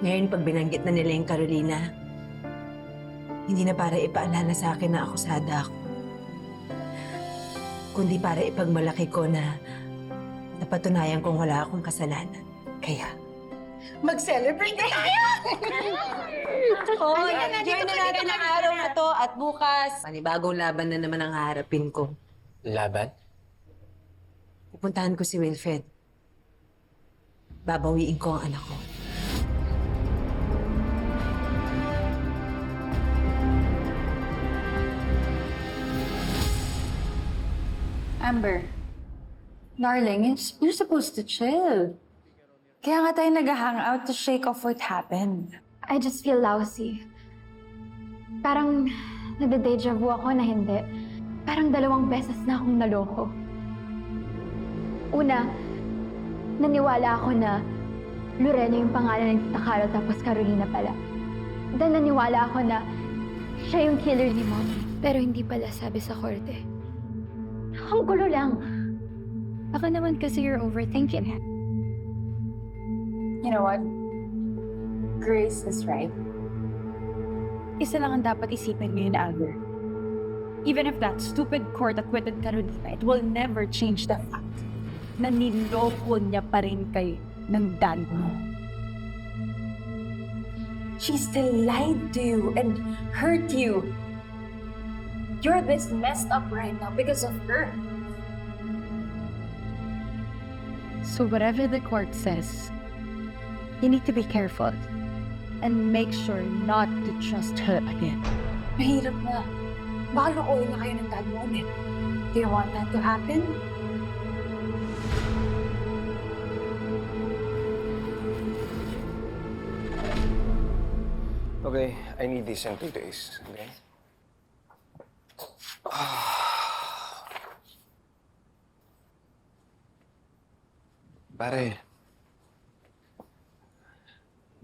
Ngayon, pag binanggit na nila yung Carolina, hindi na para ipaalala sa akin na akusada ako, kundi para ipagmalaki ko na napatunayan kong wala akong kasalanan. Kaya, mag-celebrate na tayo! Oo, enjoy na natin ang araw na to at bukas, panibagong laban na naman ang haharapin ko. Laban? Pupuntahan ko si Wilfred. Babawiin ko ang anak ko. Amber, darling, you're supposed to chill. Kaya nga tayo nag-hangout to shake off what happened. I just feel lousy. Parang nade-deja vu ako na hindi. Parang 2 beses na akong naloko. Una, naniwala ako na Lorena yung pangalan ng Tita Carol tapos Carolina pala. Then naniwala ako na siya yung killer ni Mommy. Pero hindi pala sabi sa korte. Ang gulo lang. Baka naman kasi you're overthinking. You know what? Grace is right. Isa lang ang dapat isipin ngayon, Amber. Even if that stupid court acquitted Carolina, it will never change the fact na niloko niya pa rin kay ng dad mo. She still lied to you and hurt you. You're this messed up right now because of her. So whatever the court says, you need to be careful and make sure not to trust her again. Mahirap na. Baka lukuhin na kayo ng dad mo ulit. Do you want that to happen? Okay, I need this in 2 days, okay? Pare,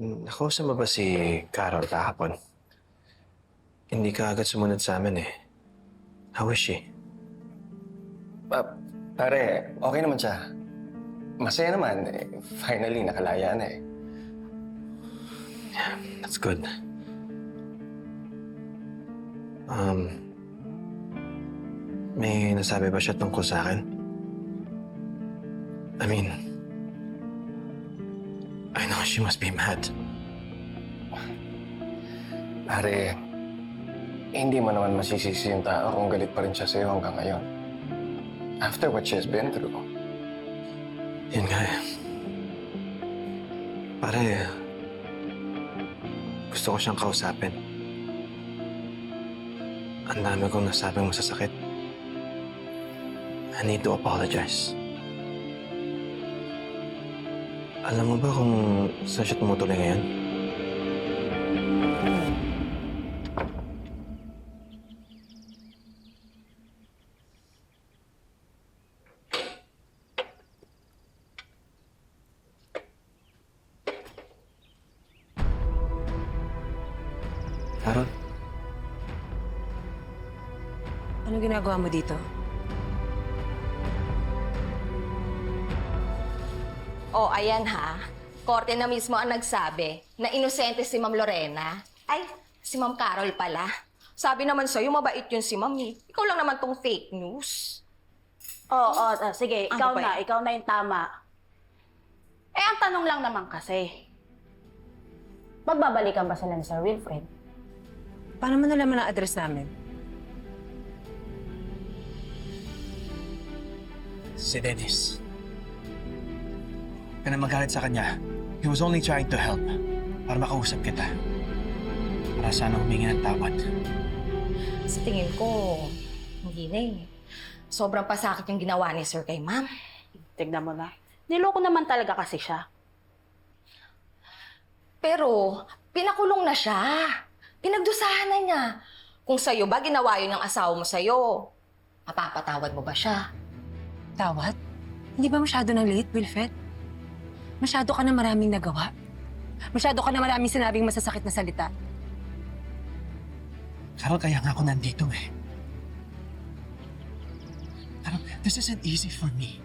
nakausap mo ba si Carol kahapon? Hindi ka agad sumunod sa amin eh. How is she? Pare, okay naman siya. Masaya naman. Finally, nakalaya na eh. Yeah, that's good. May nasabi ba siya tungkol sa akin? I mean, I know she must be mad. Pare, hindi mo naman masisisi yung tao kung galit pa rin siya sa'yo hanggang ngayon. After what she's been through. Yun nga eh. Pare, gusto ko siyang kausapin. Ang dami kong nasabing masasakit. I need to apologize. Alam mo ba kung saan siya tumutuloy ngayon? Carol? Ano ginagawa mo dito? Oh, ayan ha. Korte na mismo ang nagsabi na inosente si Ma'am Lorena. Ay, si Ma'am Carol pala. Sabi naman sa'yo, mabait yun si Ma'am eh. Ikaw lang naman tong fake news. Oo, sige, Ano ba ikaw na yung tama. Eh, ang tanong lang naman kasi, magbabalikan ba sila ni Sir Wilfred? Paano mo nalaman ang address namin? Si Dennis. Ka na magalit sa kanya. He was only trying to help. Para makausap kita. Para sana humingi ng tawad. Sa tingin ko, hindi na eh. Sobrang pasakit yung ginawa ni Sir kay Ma'am. Tignan mo na. Niloko naman talaga kasi siya. Pero, pinakulong na siya. Pinagdusahan na niya. Kung sa'yo ba, ginawa yun ng asawa mo sa'yo, mapapatawad mo ba siya? Tawad? Hindi ba masyado ng late, Wilfred? Masyado ka na maraming nagawa. Masyado ka na maraming sinabing masasakit na salita. Carol, kaya nga ako nandito eh. Carol, this isn't easy for me.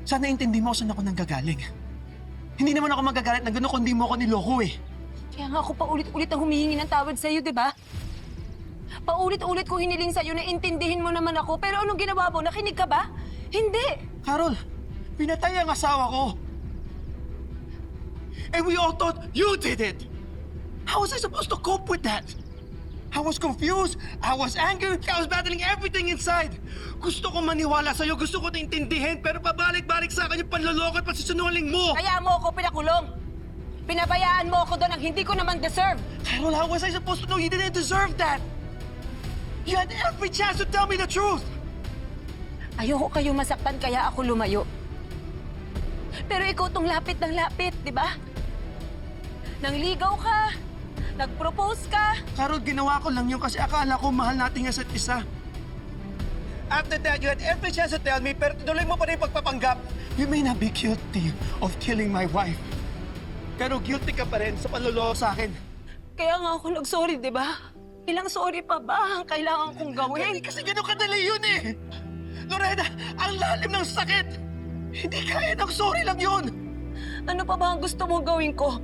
Sana intindi mo kung saan ako nanggagaling. Hindi naman ako magagalit na gano'n kung di mo ako niloko eh. Kaya nga ako paulit-ulit ang humihingi ng tawad sa'yo, di ba? Paulit-ulit ko hiniling sa'yo na intindihin mo naman ako. Pero anong ginawa mo? Nakinig ka ba? Hindi! Carol, pinatay ang asawa ko. And we all thought you did it. How was I supposed to cope with that? I was confused, I was angry, I was battling everything inside. Gusto ko maniwala sa'yo, gusto ko intindihin, pero pabalik-balik sa akin yung panloloko at pasisunungaling mo. Kaya mo ako pinakulong. Pinabayaan mo ako doon ang hindi ko naman deserve. Carol, how was I supposed to know you didn't deserve that? You had every chance to tell me the truth. Ayoko kayo masaktan kaya ako lumayo. Pero ikaw tong lapit ng lapit, di ba? Nangligaw ka, nag-propose ka. Carol, ginawa ko lang yun kasi akala ko mahal natin ang isa't isa. After that, you had every chance to tell me, pero tuloy mo pa rin pagpapanggap. You may not be guilty of killing my wife. Pero guilty ka pa rin sa panloloko sa akin. Kaya nga ako nag-sorry, di ba? Ilang sorry pa ba ang kailangan kong gawin? Hindi kasi ganun kadali yun eh. Lorena, ang lalim ng sakit. Hindi kaya ng sorry lang yun. Ano pa ba ang gusto mong gawin ko?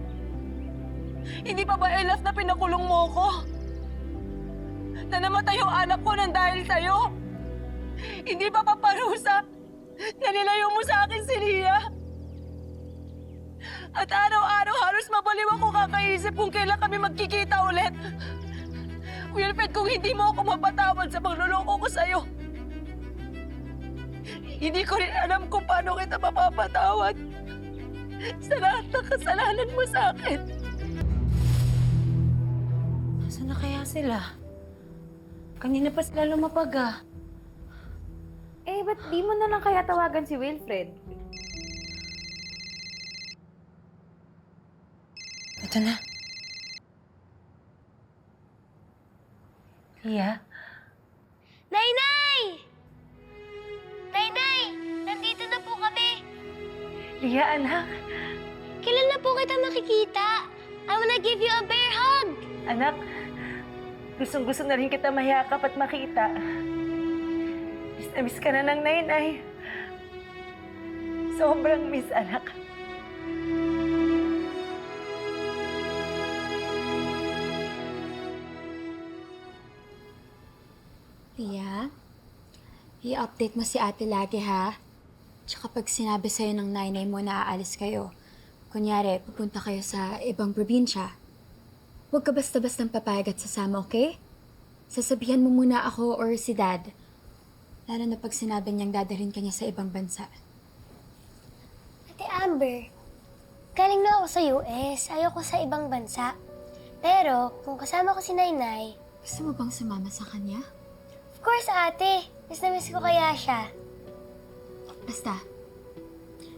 Hindi pa ba enough na pinakulong mo ko? Na namatay yung anak ko nang dahil sa'yo? Hindi pa paparusa na nilayo mo sa akin si Lia? At araw-araw halos mabaliw ako kakaisip kung kailan kami magkikita ulit. Wilfred, kung hindi mo ako mapatawad sa pagluloko ko sa'yo, hindi ko rin alam kung paano kita mapapatawad sa lahat ng kasalanan mo sa akin. Nasaan na kaya sila? Kanina pa sila lumapag ah. Eh, ba't di mo na lang kaya tawagan si Wilfred? Ito na. Lia? Nainay! Nainay! Nandito na po kami! Lia, anak. Kailan na po kita makikita? I wanna give you a bear hug! Anak, gustong-gusto na rin kita mayakap at makita. Miss na miss ka na ng nainay. Sobrang miss, anak. Lia, i-update mo si ate lagi ha. Tsaka pag sinabi sa'yo ng nanay mo na aalis kayo, kunyari, pupunta kayo sa ibang probinsya, huwag ka basta-bastang papayag at sasama, okay? Sasabihan mo muna ako or si Dad. Lalo na pag sinabi niyang dadalhin ka niya sa ibang bansa. Ate Amber, galing na ako sa US. Ayoko sa ibang bansa. Pero, kung kasama ko si Nainay, Gusto mo bang sumama sa kanya? of course, ate. Miss na miss ko kaya siya. Basta,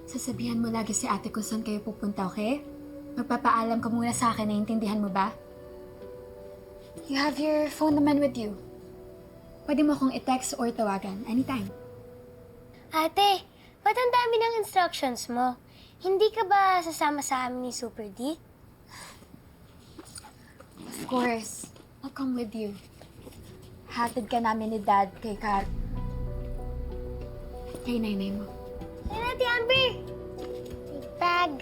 sasabihan mo lagi si ate kung saan kayo pupunta, okay? Magpapaalam ka muna sa akin, naiintindihan mo ba? You have your phone naman with you. Pwede mo akong i-text or tawagan anytime. Ate, ba't ang dami ng instructions mo? Hindi ka ba sasama sa amin ni Super D? Of course, I'll come with you. Hatid ka namin ni Dad kay kay nanay mo. Ayun, Ate Amber! Bag.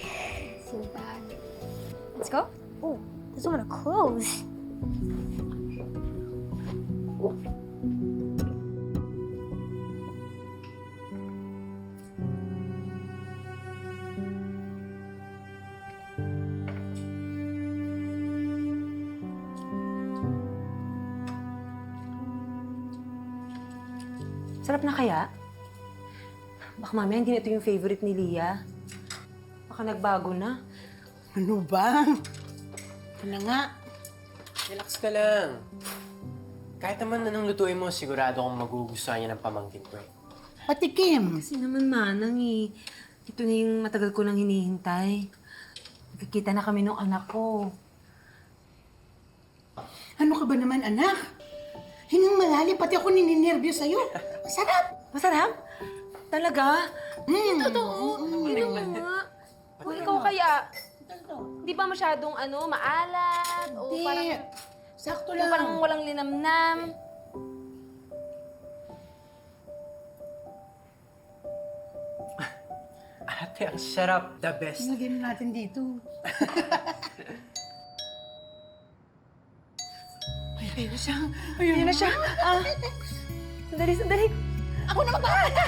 So bad. Let's go? Oh, doesn't want to close. Sarap na kaya? Baka mamaya hindi na ito yung favorite ni Lia. Baka nagbago na. Ano ba? Ito na nga. Relax ka lang. Kahit naman anong lutuin mo, sigurado kong magugustuhan niya ng pamangkin ko eh. Patikim. Kasi naman manang eh. Ito na yung matagal ko nang hinihintay. Nagkikita na kami ng anak ko. Ano ka ba naman, anak? Hinang malalim, pati ako nininervyo sa'yo. Masarap. Masarap? Talaga? Totoo. Ano nga? Kung ikaw kaya, di ba masyadong maalat? O Hindi. parang, Sakto yung lang. parang walang linamnam? Ate, ang sarap. The best. Lagyan na natin dito. Ayun na siya. Ayun na siya. Sandali, sandali. Ako na magbahala!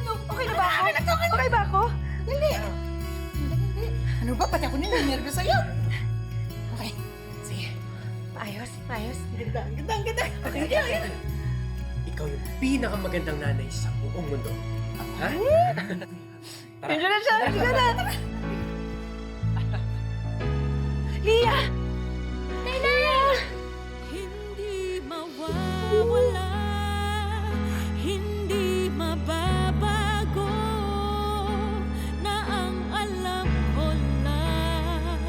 Ano, okay na ba ako? Okay ba ako? Dali! Ano ba? Pati ako nininervous sa'yo. Okay. Sige. Ayos, ayos. Ganda. Okay. Ikaw yung pinakamagandang nanay sa buong mundo. Ha? Ayun na siya. Ayun na. Lia! Hindi mawawala, hindi mababago, na ang alam ko lang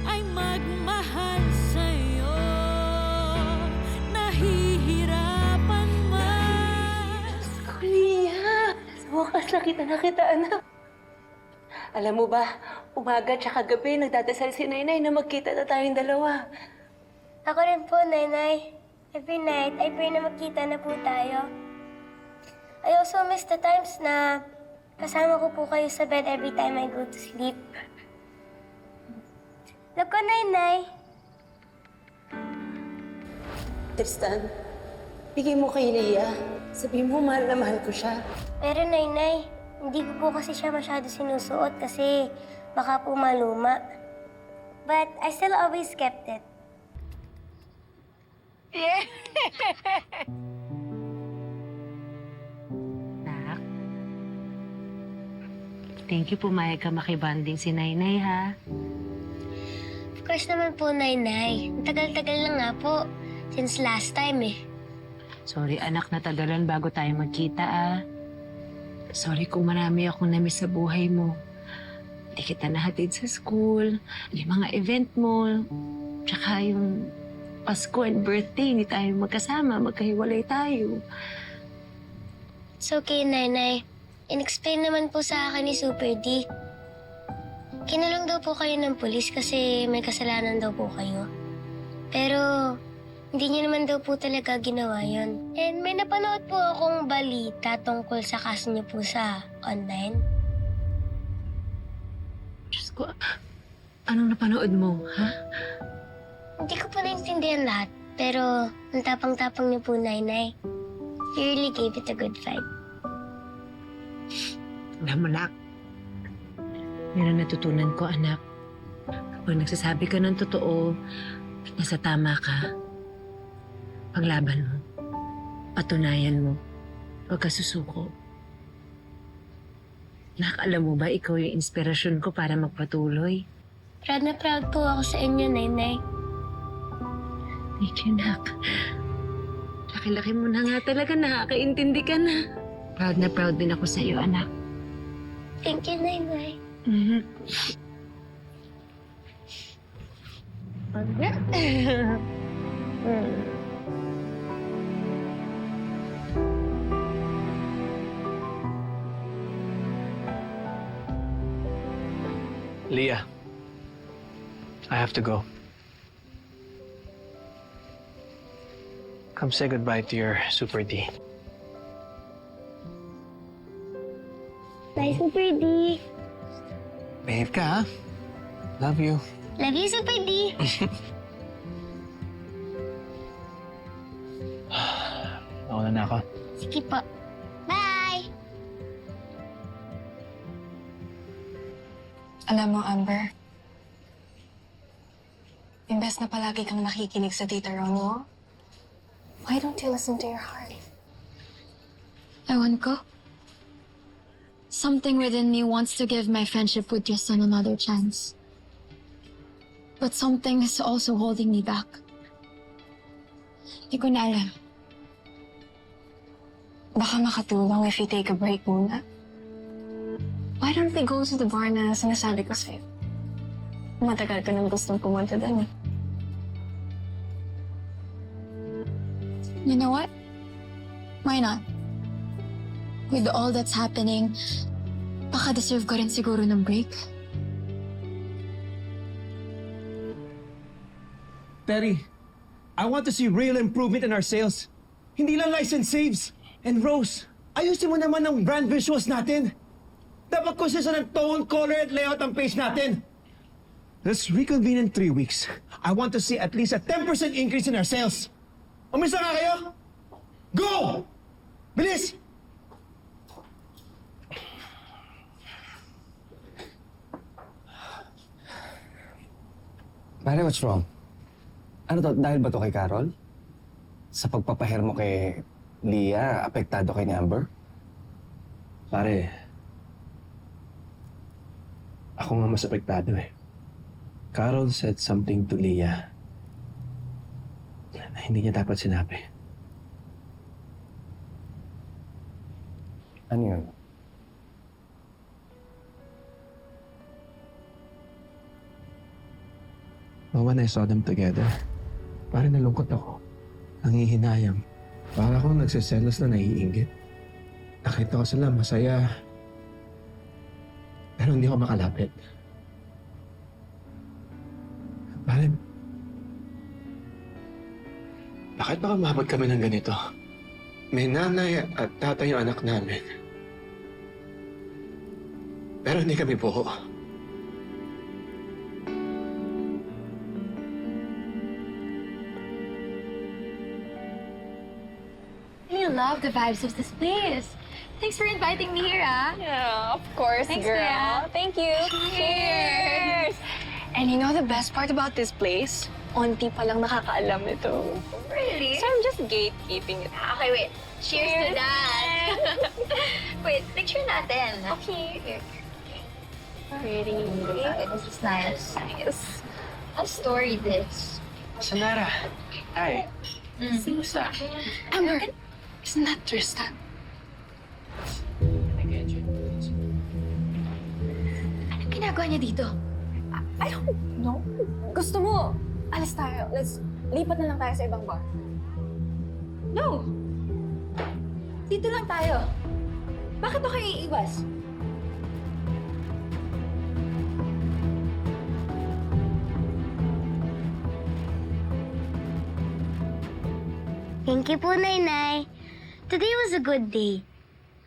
ay magmahal sa'yo, nahihirapan man. Lia! Sa wakas nakita na kita, anak. Alam mo ba, umaga tsaka gabi nagdadasal si Nainay na magkita na tayong dalawa. Ako rin po, Nanay. Every night, I pray na magkita na po tayo. I also miss the times na kasama ko po kayo sa bed every time I go to sleep. Love ko, Nainay. Tristan, bigay mo kay Lia. Sabihin mo, mahal na mahal ko siya. Pero, Nainay, hindi ko po kasi siya masyado sinusuot kasi baka po maluma. But I still always kept it. Nak, thank you, pumayag ka makibanding si Nainay, ha? Of course naman po, Nainay. Ang tagal-tagal lang nga po. Since last time eh. Sorry, anak, natagalan bago tayo magkita, ah. Sorry kung marami akong namiss sa buhay mo. Hindi kita nahatid sa school, yung mga event mo, tsaka yung Pasko and birthday, hindi tayo magkasama, magkahiwalay tayo. It's okay, Nainay. In-explain naman po sa akin ni Super D. Kinulong daw po kayo ng pulis kasi may kasalanan daw po kayo. Pero hindi niyo naman daw po talaga ginawa yon. And may napanood po akong balita tungkol sa kaso niyo po sa online. Diyos ko, anong napanood mo, ha? Hindi ko po naintindihan lahat, pero ang tapang-tapang niyo po, Nainay. You really gave it a good fight. Alam mo, Nak, meron natutunan ko, anak. Kapag nagsasabi ka ng totoo, nasa tama ka, paglaban mo, patunayan mo, huwag ka susuko. Nak, alam mo ba, ikaw yung inspirasyon ko para magpatuloy. Proud na proud po ako sa inyo, Nainay. Thank you, Nak. Laki-laki mo na nga talaga, nakakaintindi ka na. Proud na proud din ako sa iyo, anak. Thank you, Nainay. Leah, I have to go. Come say goodbye to your Super D. Bye, Super D. Behave ka, ha? Love you. Love you, Super D. Nauna na ako. Sige po. Bye! Alam mo, Amber, imbes na palagi kang nakikinig sa Tita Ron mo, why don't you listen to your heart? Ewan ko. Something within me wants to give my friendship with your son another chance. But something is also holding me back. Hindi ko na alam. Baka makatulong if you take a break muna. Why don't we go to the bar na sinasabi ko sa'yo? Matagal ko nang gustong pumunta doon. You know what? Why not? With all that's happening, baka deserve ko rin siguro ng break. Terry, I want to see real improvement in our sales. Hindi lang license saves. And Rose, ayusin mo naman ang brand visuals natin. Dapat consistent ng tone, color, at layout ang page natin. Let's reconvene in 3 weeks. I want to see at least a 10% increase in our sales. Umisa nga kayo? Go! Bilis! Pare, what's wrong? Ano to, dahil ba to kay Carol? Sa pagpapahair mo kay Leah, apektado kay ni Amber? Pare, ako nga mas apektado eh. Carol said something to Leah na hindi niya dapat sinabi. Ano yun? But when I saw them together, parang nalungkot ako. Nangihinayang. Para akong nagsiselos na naiinggit. Nakita ko sila masaya. Pero hindi ako makalapit. Parang, bakit ba umabot kami ng ganito? May nanay at tatay yung anak namin. Pero hindi kami buo. I love the vibes of this place. Thanks for inviting me here, ah. Yeah, of course, Thanks, girl. Kuya. Thank you. Cheers! And you know the best part about this place? Onti pa lang nakakaalam nito. Really? So I'm just gatekeeping it. Okay, wait. Cheers to that. Wait, picture natin. Okay. Pretty. This is nice. A story this. Sanara. Hi. Kumusta? Amber, isn't that Tristan? Anong ginagawa niya dito? I don't know. Gusto mo, alis tayo. Let's lipat na lang tayo sa ibang bar. No! Dito lang tayo. Bakit mo kayo iiwas? Thank you po, Nainay. Today was a good day.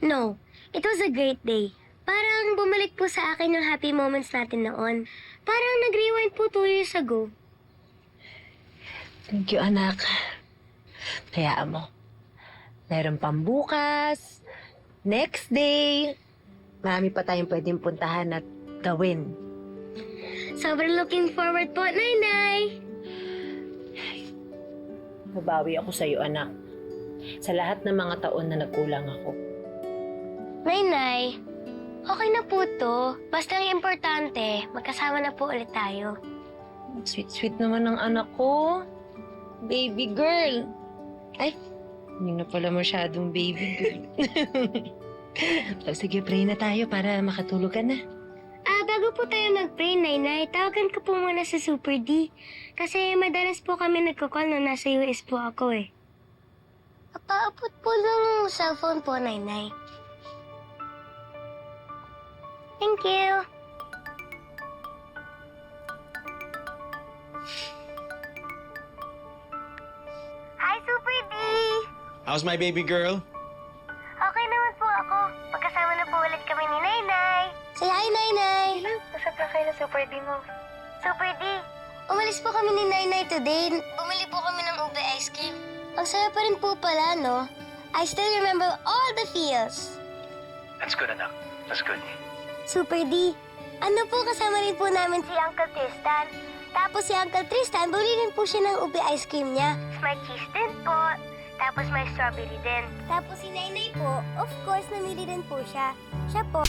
No, it was a great day. Parang bumalik po sa akin yung happy moments natin noon. Parang nag-rewind po 2 years ago. Thank you, anak. Hayaan mo. Meron pang bukas, next day. Marami pa tayong pwedeng puntahan at gawin. Sobrang looking forward po, Nainay. Mabawi ako sa'yo, anak. Sa lahat ng mga taon na nagkulang ako. Nainay, okay na po to. Basta ang importante, magkasama na po ulit tayo. Sweet-sweet naman ng anak ko. Baby girl. Ay, hindi na pala masyadong baby girl. Sige, pray na tayo para makatulog ka na. Bago po tayo mag-pray, Nainay, tawagan ko po muna sa Super D. Kasi madalas po kami nagkakall nung nasa US po ako eh. Papaabot po ng cellphone po, Nainay. Thank you. Hi, Super D! How's my baby girl? Okay naman po ako. Pagkasama na po ulit kami ni Nainay. Say hi, Nainay! Usap na kayo na Super D mo. Super D, umalis po kami ni Nainay today. Bumili po kami ng ube ice cream. Ang saya pa rin po pala, no? I still remember all the feels. That's good, anak. That's good. Super D, ano po kasama rin po namin si Uncle Tristan. Tapos si Uncle Tristan, buli rin po siya ng ube ice cream niya. May cheese din po. Tapos may strawberry din. Tapos si Nainay po, of course, namili din po siya. Siya po.